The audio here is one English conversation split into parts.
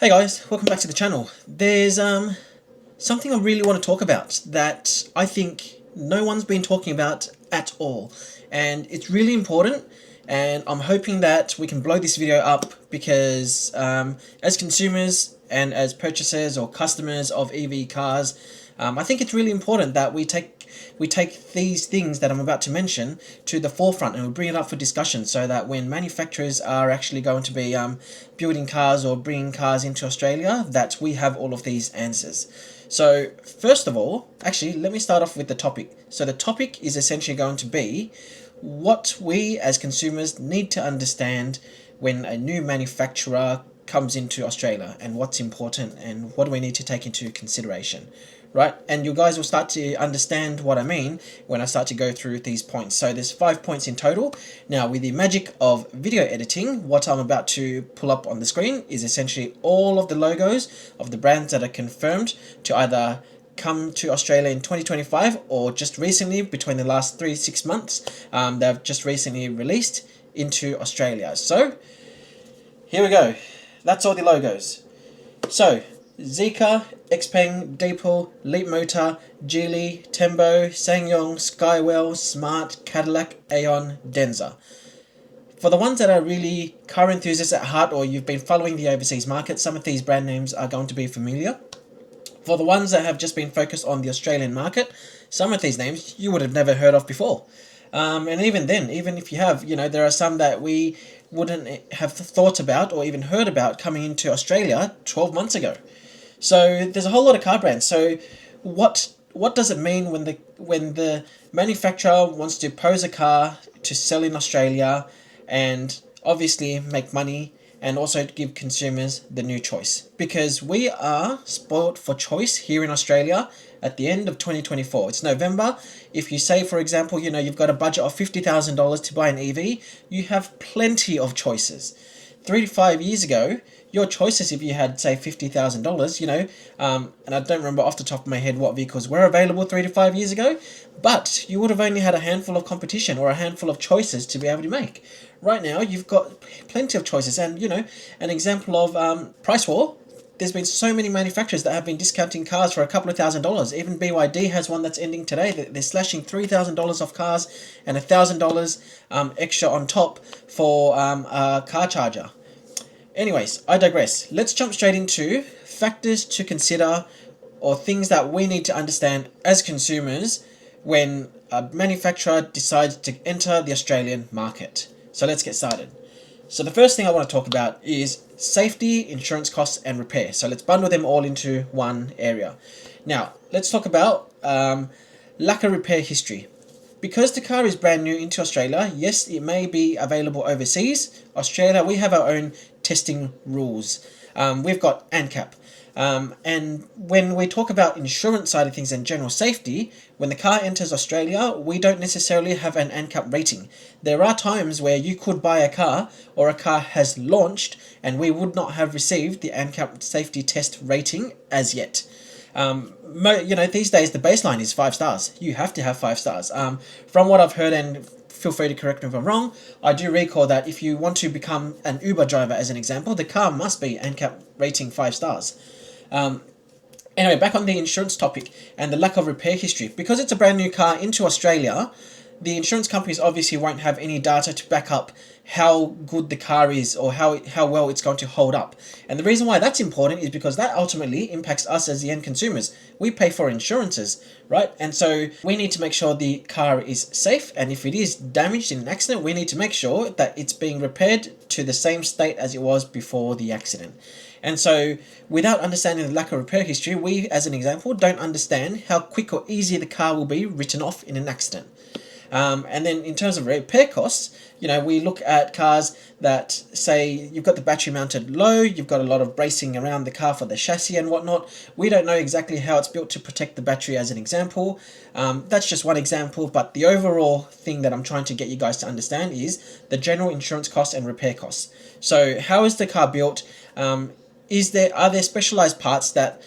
Hey guys, welcome back to the channel. There's something I really want to talk about that I think no one's been talking about at all, and it's really important, and I'm hoping that we can blow this video up because as consumers and as purchasers or customers of EV cars, I think it's really important that we take these things that I'm about to mention to the forefront and we bring it up for discussion so that when manufacturers are actually going to be building cars or bringing cars into Australia, that we have all of these answers. So first of all, actually, let me start off with the topic. So the topic is essentially going to be what we as consumers need to understand when a new manufacturer comes into Australia and what's important and what do we need to take into consideration, right? And you guys will start to understand what I mean when I start to go through these points. So there's 5 points in total. Now, with the magic of video editing, what I'm about to pull up on the screen is essentially all of the logos of the brands that are confirmed to either come to Australia in 2025 or just recently, between the last 3 to 6 months, they've just recently released into Australia. So here we go. That's all the logos. So Zeekr, Xpeng, Deepal, Leapmotor, Geely, Tembo, SsangYong, Skywell, Smart, Cadillac, Aeon, Denza. For the ones that are really car enthusiasts at heart or you've been following the overseas market, some of these brand names are going to be familiar. For the ones that have just been focused on the Australian market, some of these names you would have never heard of before. And even then, even if you have, there are some that we wouldn't have thought about or even heard about coming into Australia 12 months ago. So there's a whole lot of car brands. So what does it mean when the manufacturer wants to pose a car to sell in Australia and obviously make money and also give consumers the new choice? Because we are spoilt for choice here in Australia at the end of 2024. It's November. If you say, for example, you've got a budget of $50,000 to buy an EV, you have plenty of choices. 3 to 5 years ago, your choices, if you had, say, $50,000, and I don't remember off the top of my head what vehicles were available 3 to 5 years ago, but you would have only had a handful of competition or a handful of choices to be able to make. Right now, you've got plenty of choices, and an example of price war. There's been so many manufacturers that have been discounting cars for a couple of $1,000s. Even BYD has one that's ending today. They're slashing $3,000 off cars and $1,000 extra on top for a car charger. Anyways, I digress. Let's jump straight into factors to consider or things that we need to understand as consumers when a manufacturer decides to enter the Australian market. So let's get started. So the first thing I want to talk about is safety, insurance costs, and repair. So let's bundle them all into one area. Now, let's talk about lack of repair history. Because the car is brand new into Australia, yes, it may be available overseas. Australia, we have our own testing rules. We've got ANCAP. And when we talk about insurance side of things and general safety, when the car enters Australia, we don't necessarily have an ANCAP rating. There are times where you could buy a car or a car has launched and we would not have received the ANCAP safety test rating as yet. These days the baseline is 5 stars. You have to have 5 stars. From what I've heard, and feel free to correct me if I'm wrong, I do recall that if you want to become an Uber driver, as an example, the car must be ANCAP rating 5 stars. Anyway, back on the insurance topic and the lack of repair history. Because it's a brand new car into Australia, the insurance companies obviously won't have any data to back up how good the car is or how well it's going to hold up. And the reason why that's important is because that ultimately impacts us as the end consumers. We pay for insurances, right? And so we need to make sure the car is safe, and if it is damaged in an accident, we need to make sure that it's being repaired to the same state as it was before the accident. And so without understanding the lack of repair history, we, as an example, don't understand how quick or easy the car will be written off in an accident. And then in terms of repair costs, we look at cars that say you've got the battery mounted low, you've got a lot of bracing around the car for the chassis and whatnot. We don't know exactly how it's built to protect the battery, as an example. That's just one example, but the overall thing that I'm trying to get you guys to understand is the general insurance costs and repair costs. So how is the car built? Are there specialized parts that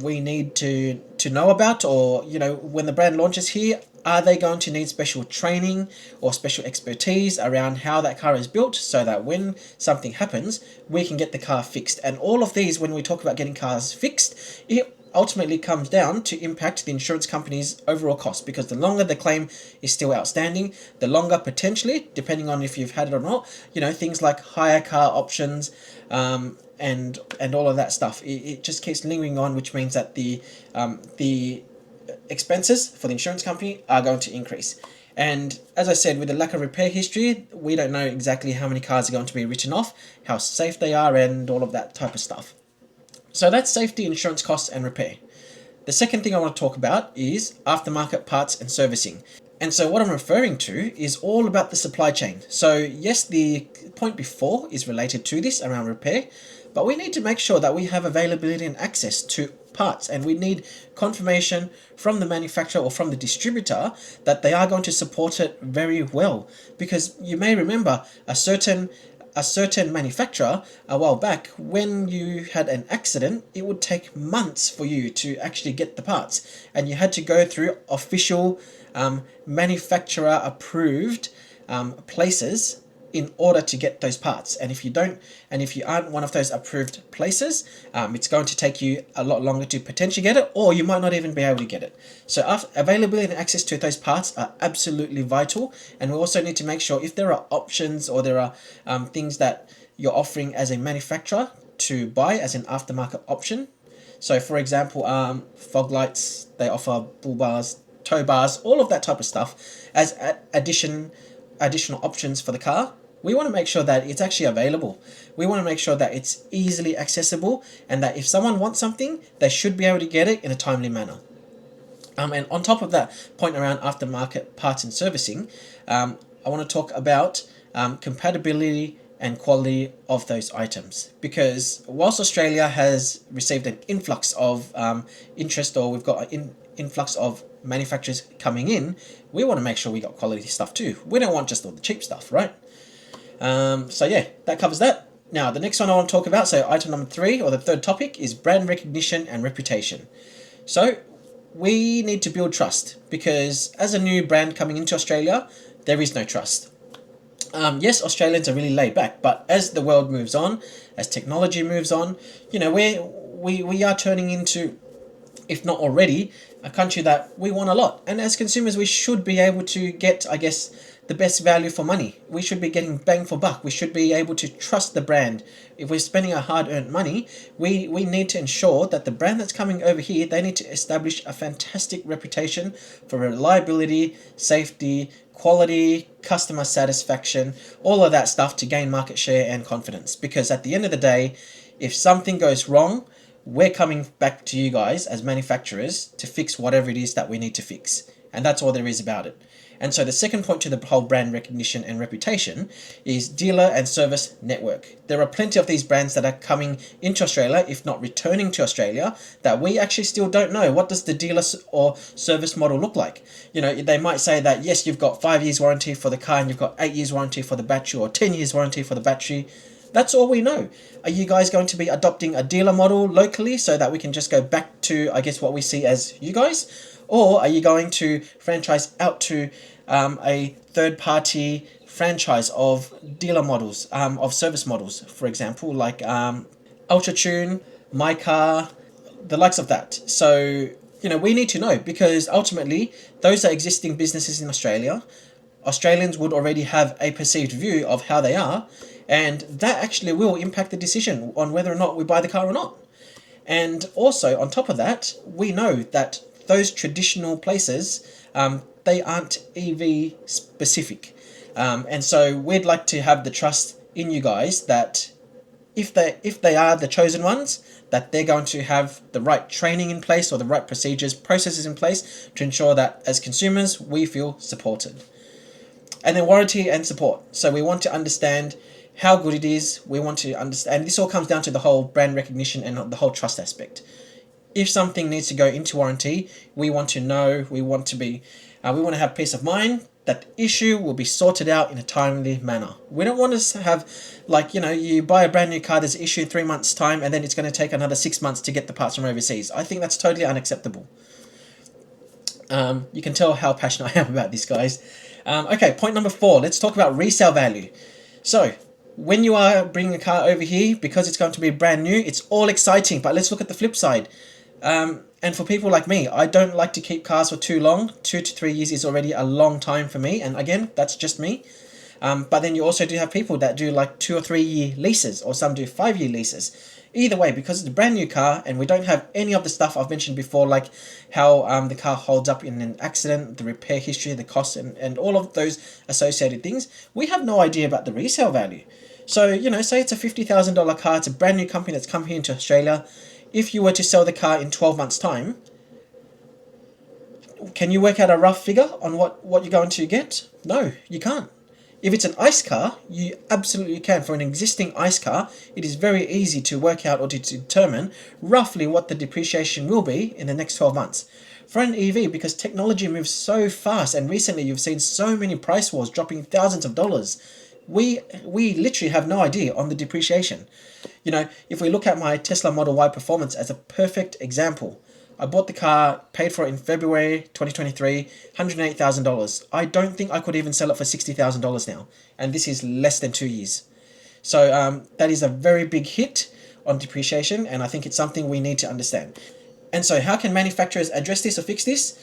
we need to know about, or when the brand launches here, Are they going to need special training or special expertise around how that car is built so that when something happens, we can get the car fixed? And all of these, when we talk about getting cars fixed, it ultimately comes down to impact the insurance company's overall cost, because the longer the claim is still outstanding, the longer potentially, depending on if you've had it or not, things like hire car options, and all of that stuff. It just keeps lingering on, which means that the expenses for the insurance company are going to increase. And as I said, with the lack of repair history, we don't know exactly how many cars are going to be written off, how safe they are, and all of that type of stuff. So that's safety, insurance costs, and repair. The second thing I want to talk about is aftermarket parts and servicing. And so what I'm referring to is all about the supply chain. So yes, the point before is related to this around repair, but we need to make sure that we have availability and access to parts, and we need confirmation from the manufacturer or from the distributor that they are going to support it very well. Because you may remember a certain manufacturer a while back, when you had an accident, it would take months for you to actually get the parts, and you had to go through official manufacturer approved places in order to get those parts. And if you aren't one of those approved places, it's going to take you a lot longer to potentially get it, or you might not even be able to get it. So availability and access to those parts are absolutely vital. And we also need to make sure if there are options or there are things that you're offering as a manufacturer to buy as an aftermarket option. So for example, fog lights, they offer bull bars, tow bars, all of that type of stuff as additional options for the car. We want to make sure that it's actually available. We want to make sure that it's easily accessible, and that if someone wants something, they should be able to get it in a timely manner. And on top of that point around aftermarket parts and servicing, I want to talk about compatibility and quality of those items. Because whilst Australia has received an influx of interest, or we've got an influx of manufacturers coming in, we want to make sure we got quality stuff too. We don't want just all the cheap stuff, right? So yeah, that covers that. Now the next one I want to talk about, so item number 3, or the third topic, is brand recognition and reputation. So we need to build trust, because as a new brand coming into Australia, there is no trust. Yes, Australians are really laid back, but as the world moves on, as technology moves on, we are turning into, if not already, a country that we want a lot. And as consumers, we should be able to get, I guess, the best value for money. We should be getting bang for buck. We should be able to trust the brand. If we're spending our hard-earned money, we need to ensure that the brand that's coming over here, they need to establish a fantastic reputation for reliability, safety, quality, customer satisfaction, all of that stuff to gain market share and confidence. Because at the end of the day, if something goes wrong, we're coming back to you guys as manufacturers to fix whatever it is that we need to fix. And that's all there is about it. And so the second point to the whole brand recognition and reputation is dealer and service network. There are plenty of these brands that are coming into Australia, if not returning to Australia, that we actually still don't know. What does the dealer or service model look like? They might say that, yes, you've got 5 years warranty for the car, and you've got 8 years warranty for the battery, or 10 years warranty for the battery. That's all we know. Are you guys going to be adopting a dealer model locally so that we can just go back to, I guess, what we see as you guys? Or are you going to franchise out to a third-party franchise of dealer models, of service models, for example, like UltraTune, My Car, the likes of that? So, we need to know, because ultimately, those are existing businesses in Australia. Australians would already have a perceived view of how they are, and that actually will impact the decision on whether or not we buy the car or not. And also, on top of that, we know that those traditional places, they aren't EV specific. And so we'd like to have the trust in you guys that if they are the chosen ones, that they're going to have the right training in place, or the right processes in place, to ensure that as consumers, we feel supported. And then warranty and support. So we want to understand how good it is. We want to understand, and this all comes down to the whole brand recognition and the whole trust aspect. If something needs to go into warranty, we want to know, we want to have peace of mind that the issue will be sorted out in a timely manner. We don't want to have, you buy a brand new car, there's an issue in 3 months' time, and then it's going to take another 6 months to get the parts from overseas. I think that's totally unacceptable. You can tell how passionate I am about this, guys. Okay, point number 4. Let's talk about resale value. So, when you are bringing a car over here, because it's going to be brand new, it's all exciting. But let's look at the flip side. And for people like me, I don't like to keep cars for too long. 2 to 3 years is already a long time for me. And again, that's just me. But then you also do have people that do like 2 or 3 year leases, or some do 5-year leases. Either way, because it's a brand new car and we don't have any of the stuff I've mentioned before, like how the car holds up in an accident, the repair history, the cost, and all of those associated things, we have no idea about the resale value. So, say it's a $50,000 car, it's a brand new company that's come here into Australia. If you were to sell the car in 12 months' time, can you work out a rough figure on what you're going to get? No, you can't. If it's an ICE car, you absolutely can. For an existing ICE car, it is very easy to work out or to determine roughly what the depreciation will be in the next 12 months. For an EV, because technology moves so fast, and recently you've seen so many price wars dropping thousands of dollars, we literally have no idea on the depreciation. If we look at my Tesla Model Y Performance as a perfect example, I bought the car, paid for it in February 2023, $108,000. I don't think I could even sell it for $60,000 now. And this is less than 2 years. So that is a very big hit on depreciation, and I think it's something we need to understand. And so how can manufacturers address this or fix this?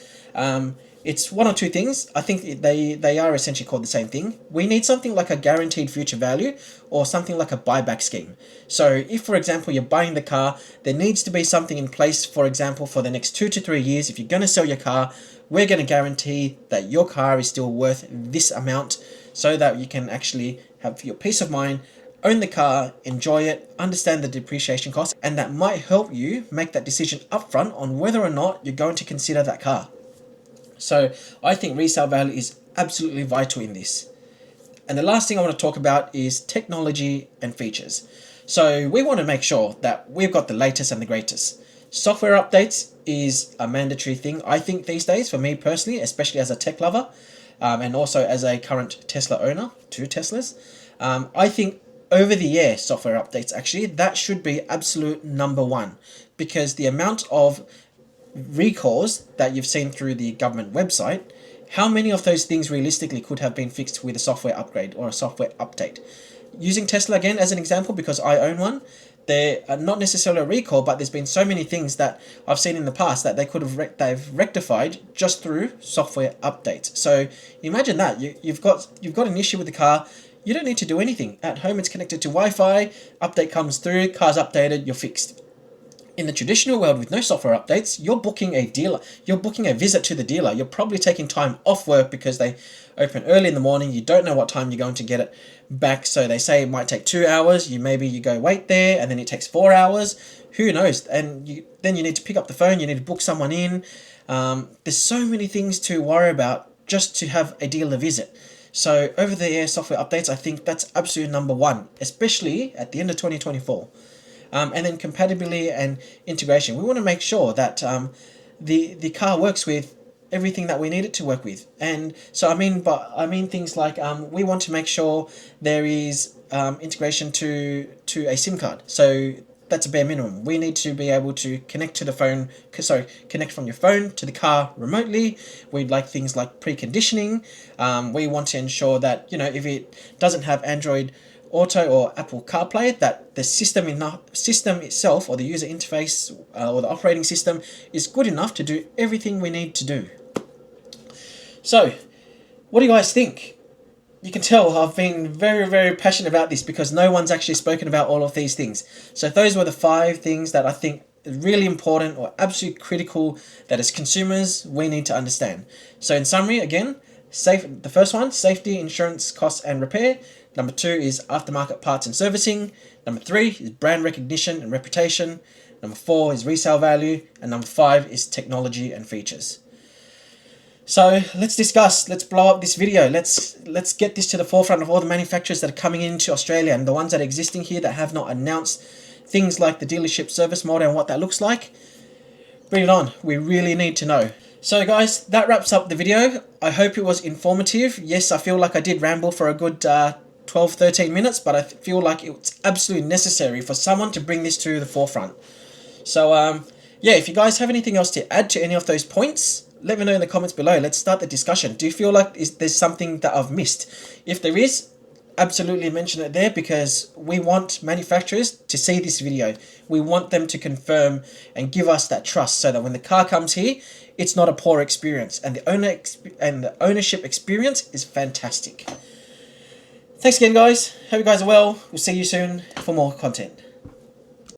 It's one or two things. I think they are essentially called the same thing. We need something like a guaranteed future value, or something like a buyback scheme. So if, for example, you're buying the car, there needs to be something in place, for example, for the next 2 to 3 years. If you're going to sell your car, we're going to guarantee that your car is still worth this amount, so that you can actually have your peace of mind, own the car, enjoy it, understand the depreciation cost, and that might help you make that decision upfront on whether or not you're going to consider that car. So I think resale value is absolutely vital in this. And the last thing I want to talk about is technology and features. So we want to make sure that we've got the latest and the greatest. Software updates is a mandatory thing, I think, these days, for me personally, especially as a tech lover, and also as a current Tesla owner, 2 Teslas. I think over-the-air software updates, actually, that should be absolute number 1, because the amount of recalls that you've seen through the government website, how many of those things realistically could have been fixed with a software upgrade or a software update? Using Tesla again as an example, because I own one, they're not necessarily a recall, but there's been so many things that I've seen in the past that they could have they've rectified just through software updates. So imagine that you've got an issue with the car. You don't need to do anything. At home, it's connected to Wi-Fi, update comes through, car's updated, you're fixed. In the traditional world with no software updates, you're booking a dealer. You're booking a visit to the dealer. You're probably taking time off work because they open early in the morning. You don't know what time you're going to get it back. So they say it might take 2 hours. You go wait there, and then it takes 4 hours. Who knows? And then you need to pick up the phone. You need to book someone in. There's so many things to worry about just to have a dealer visit. So over-the-air software updates, I think that's absolute number 1, especially at the end of 2024. And then compatibility and integration. We want to make sure that the car works with everything that we need it to work with. And so I mean things like we want to make sure there is integration to a SIM card. So that's a bare minimum. We need to be able to connect from your phone to the car remotely. We'd like things like preconditioning. We want to ensure that, if it doesn't have Android Auto or Apple CarPlay, that the system itself, or the user interface, or the operating system is good enough to do everything we need to do. So, what do you guys think? You can tell I've been very, very passionate about this because no one's actually spoken about all of these things. So those were the 5 things that I think are really important or absolutely critical that as consumers we need to understand. So in summary, again, the first one, safety, insurance, costs and repair. Number 2 is aftermarket parts and servicing. Number 3 is brand recognition and reputation. Number 4 is resale value. And number 5 is technology and features. So let's blow up this video. Let's get this to the forefront of all the manufacturers that are coming into Australia and the ones that are existing here that have not announced things like the dealership service model and what that looks like. Bring it on. We really need to know. So guys, that wraps up the video. I hope it was informative. Yes, I feel like I did ramble for a good 12-13 minutes, but I feel like it's absolutely necessary for someone to bring this to the forefront. So yeah, if you guys have anything else to add to any of those points, let me know in the comments below. Let's start the discussion. Do you feel like there's something that I've missed? If there is, absolutely mention it there, because we want manufacturers to see this video. We want them to confirm and give us that trust, so that when the car comes here, it's not a poor experience, and the ownership experience is fantastic. Thanks again, guys. Hope you guys are well. We'll see you soon for more content.